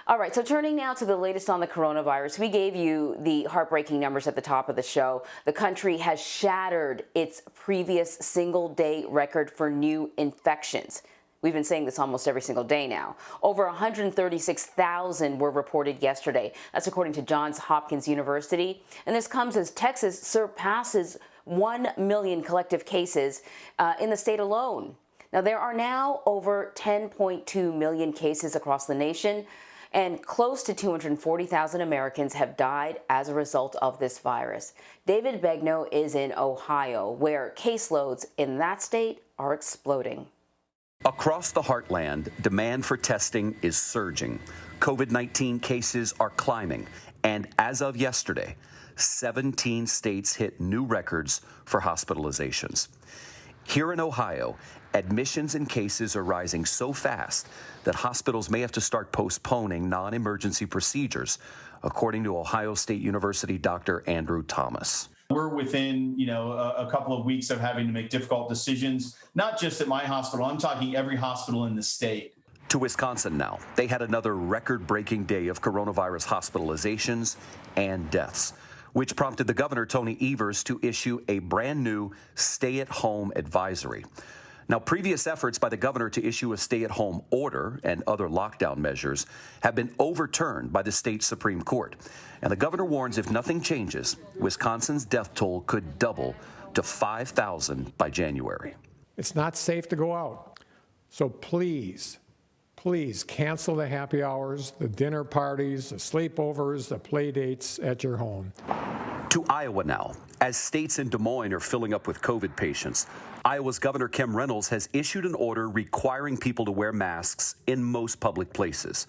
All right, so turning now to the latest on the coronavirus, we gave you the heartbreaking numbers at the top of the show. The country has shattered its previous single-day record for new infections. We've been saying this almost every single day now. Over 136,000 were reported yesterday. That's according to Johns Hopkins University. And this comes as Texas surpasses 1 million collective cases in the state alone. Now, there are now over 10.2 million cases across the nation, and close to 240,000 Americans have died as a result of this virus. David Begnaud is in Ohio, where caseloads in that state are exploding. Across the heartland, demand for testing is surging. COVID-19 cases are climbing, and as of yesterday, 17 states hit new records for hospitalizations. Here in Ohio, admissions and cases are rising so fast that hospitals may have to start postponing non-emergency procedures, according to Ohio State University Dr. Andrew Thomas. We're within, a couple of weeks of having to make difficult decisions, not just at my hospital. I'm talking every hospital in the state. To Wisconsin now. They had another record-breaking day of coronavirus hospitalizations and deaths, which prompted the governor, Tony Evers, to issue a brand new stay-at-home advisory. Now, previous efforts by the governor to issue a stay-at-home order and other lockdown measures have been overturned by the state Supreme Court. And the governor warns if nothing changes, Wisconsin's death toll could double to 5,000 by January. It's not safe to go out. So please cancel the happy hours, the dinner parties, the sleepovers, the play dates at your home. To Iowa now. As states in Des Moines are filling up with COVID patients, Iowa's Governor Kim Reynolds has issued an order requiring people to wear masks in most public places.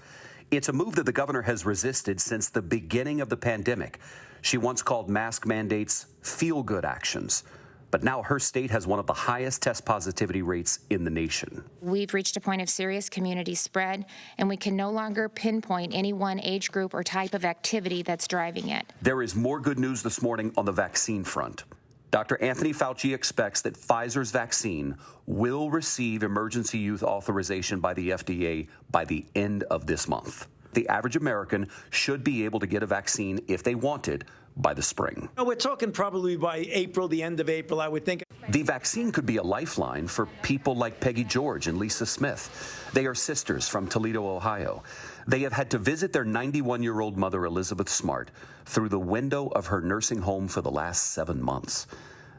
It's a move that the governor has resisted since the beginning of the pandemic. She once called mask mandates feel-good actions. But now her state has one of the highest test positivity rates in the nation. We've reached a point of serious community spread, and we can no longer pinpoint any one age group or type of activity that's driving it. There is more good news this morning on the vaccine front. Dr. Anthony Fauci expects that Pfizer's vaccine will receive emergency use authorization by the FDA by the end of this month. The average American should be able to get a vaccine if they want it by the spring. We're talking probably by April, the end of April, I would think. The vaccine could be a lifeline for people like Peggy George and Lisa Smith. They are sisters from Toledo, Ohio. They have had to visit their 91-year-old mother, Elizabeth Smart, through the window of her nursing home for the last 7 months.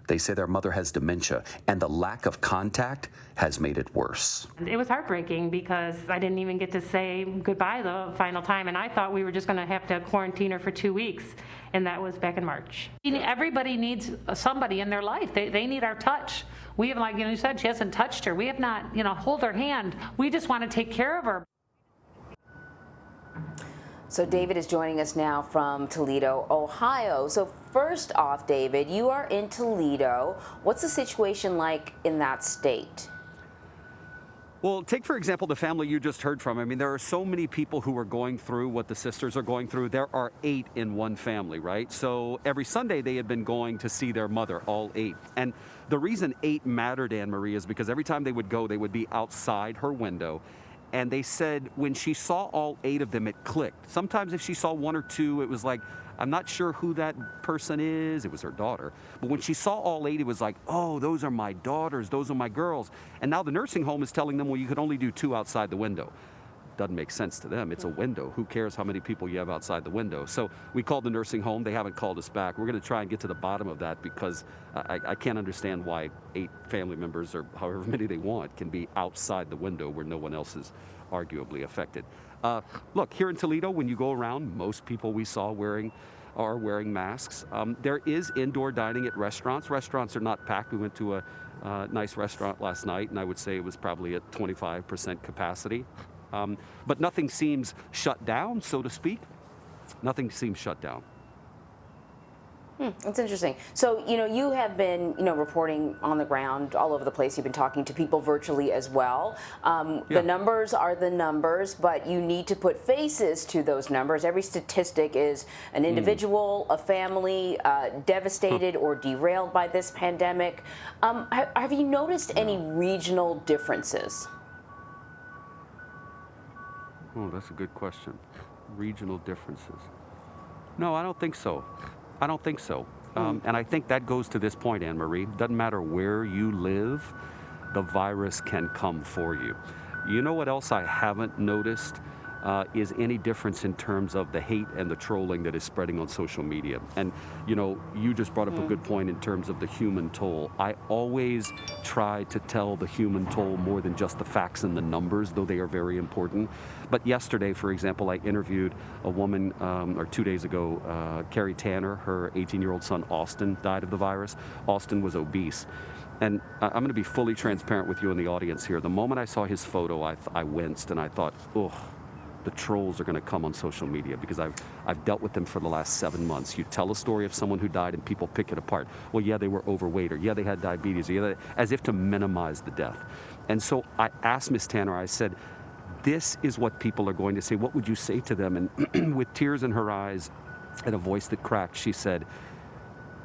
They say their mother has dementia, and the lack of contact has made it worse. It was heartbreaking because I didn't even get to say goodbye the final time, and I thought we were just going to have to quarantine her for 2 weeks, and that was back in March. Everybody needs somebody in their life. They need our touch. We have, like you said, she hasn't touched her. We have not, hold her hand. We just want to take care of her. So David is joining us now from Toledo, Ohio. So first off, David, you are in Toledo. What's the situation like in that state? Well, take, for example, the family you just heard from. I mean, there are so many people who are going through what the sisters are going through. There are 8 in one family, right? So every Sunday they had been going to see their mother, all 8. And the reason 8 mattered, Anne Marie, is because every time they would go, they would be outside her window. And they said when she saw all 8 of them, it clicked. Sometimes if she saw 1 or 2, it was like, I'm not sure who that person is. It was her daughter. But when she saw all 8, it was like, oh, those are my daughters. Those are my girls. And now the nursing home is telling them, well, you could only do 2 outside the window. Doesn't make sense to them. It's a window. Who cares how many people you have outside the window? So we called the nursing home. They haven't called us back. We're going to try and get to the bottom of that because I can't understand why 8 family members or however many they want can be outside the window where no one else is arguably affected. Look, here in Toledo, when you go around, most people we saw are wearing masks. There is indoor dining at restaurants. Restaurants are not packed. We went to a nice restaurant last night, and I would say it was probably at 25% capacity. But nothing seems shut down, so to speak. Nothing seems shut down. That's interesting. So, you have been, reporting on the ground all over the place. You've been talking to people virtually as well. The numbers are the numbers, but you need to put faces to those numbers. Every statistic is an individual, a family devastated or derailed by this pandemic. Have you noticed any regional differences? Oh, that's a good question. Regional differences. No, I don't think so. I don't think so. And I think that goes to this point, Anne Marie. Doesn't matter where you live, the virus can come for you. You know what else I haven't noticed is any difference in terms of the hate and the trolling that is spreading on social media. And, you know, you just brought up a good point in terms of the human toll. I always try to tell the human toll more than just the facts and the numbers, though they are very important. But yesterday, for example, I interviewed a woman, or 2 days ago, Carrie Tanner. Her 18-year-old son, Austin, died of the virus. Austin was obese. And I'm going to be fully transparent with you in the audience here. The moment I saw his photo, I winced and I thought, ugh. The trolls are going to come on social media because I've dealt with them for the last 7 months. You tell a story of someone who died and people pick it apart. Well, yeah, they were overweight, or yeah, they had diabetes, or yeah, as if to minimize the death. And so I asked Miss Tanner, I said, this is what people are going to say. What would you say to them? And with tears in her eyes and a voice that cracked, she said,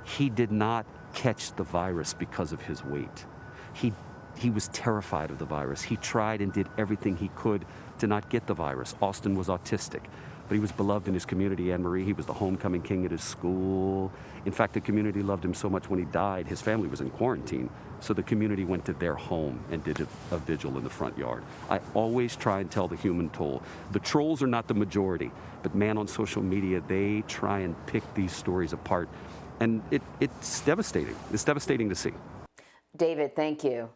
he did not catch the virus because of his weight. He was terrified of the virus. He tried and did everything he could to not get the virus. Austin was autistic, but he was beloved in his community, Anne Marie. He was the homecoming king at his school. In fact, the community loved him so much when he died, his family was in quarantine, so the community went to their home and did a vigil in the front yard. I always try and tell the human toll. The trolls are not the majority, but man, on social media, they try and pick these stories apart, and it's devastating. It's devastating to see. David, thank you.